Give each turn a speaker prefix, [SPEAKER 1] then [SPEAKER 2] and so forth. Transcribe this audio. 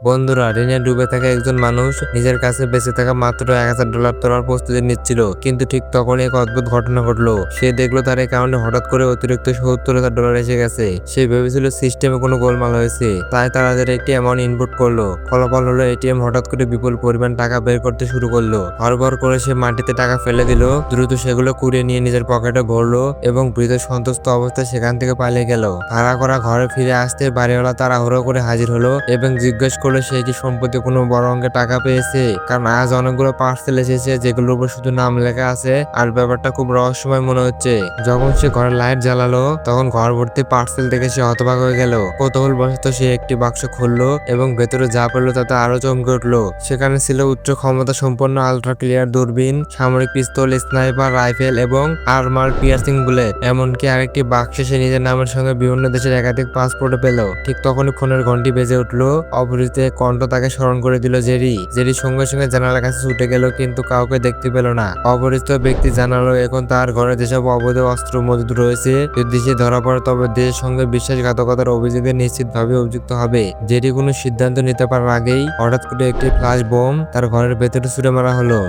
[SPEAKER 1] বন্ধুরা, ঋণে ডুবে থাকা একজন মানুষ নিজের কাছে বেঁচে থাকা মাত্র $1000 তোলার প্রস্তুতি নিচ্ছিল, কিন্তু ঠিক তখনই এক অদ্ভুত ঘটনা ঘটলো। সে দেখলো তার অ্যাকাউন্টে হঠাৎ করে অতিরিক্ত $70,000 এসে গেছে। সে ভেবেছিল সিস্টেমে কোনো গোলমাল হয়েছে, তাই তাড়াতাড়ি একটি অ্যামাউন্ট ইনপুট করলো। ফলাফল হলো এটিএম হঠাৎ করে বিপুল পরিমাণ টাকা বের করতে শুরু করলো। হড়বড় করে সে মাটিতে টাকা ফেলে দিল, দ্রুত সেগুলো কুড়িয়ে নিয়ে নিজের পকেটে ভরলো এবং বৃদ্ধ সন্তুষ্ট অবস্থায় সেখান থেকে পালিয়ে গেল। ভাড়া করা ঘরে ফিরে আসতে বাড়িওয়ালা তাড়াহুড়ো করে হাজির হলো এবং জিজ্ঞেস করলো সে কি সম্প্রতি কোনো বড় অঙ্কের টাকা পেয়েছে, কারণ আজ অনেকগুলো পার্সেল এসেছে যেগুলোর উপর শুধু নাম লেখা আছে আর ব্যাপারটা খুব রহস্যময় মনে হচ্ছে। যখন সে ঘরের লাইট জ্বালালো তখন ঘর ভর্তি পার্সেল দেখে সে হতবাক হয়ে গেল। কৌতূহলবশত সে একটি বাক্স খুললো এবং ভেতরে যা পেলো তাতে আরো চমকে উঠলো। সেখানে ছিল উচ্চ ক্ষমতা সম্পন্ন আলট্রা ক্লিয়ার দূরবীন, সামরিক পিস্তল, স্নাইপার রাইফেল এবং আর্মার পিয়ার্সিং বুলেট। এমনকি আরেকটি বাক্সে সে নিজের নামের সঙ্গে বিভিন্ন দেশের একাধিক পাসপোর্ট পেল। ঠিক তখনই ফোনের ঘন্টি বেজে উঠলো। অপরিচিত কণ্ঠ তাকে স্মরণ করে দিল জেরি সঙ্গে সঙ্গে জানালার কাছে ছুটে গেল, কিন্তু কাউকে দেখতে পেল না। অপরিচিত ব্যক্তি জানালো এখন তার ঘরে যেসব অবৈধ অস্ত্র মজুদ রয়েছে, যদি সে ধরা পড়ে তবে দেশের সঙ্গে বিশ্বাসঘাতকতার অভিযোগে নিশ্চিতভাবে অভিযুক্ত হবে। জেরি কোনো সিদ্ধান্ত নিতে পারার আগেই হঠাৎ করে একটি ফ্লাশ বোম তার ঘরের ভেতরে ছুড়ে মারা হলো।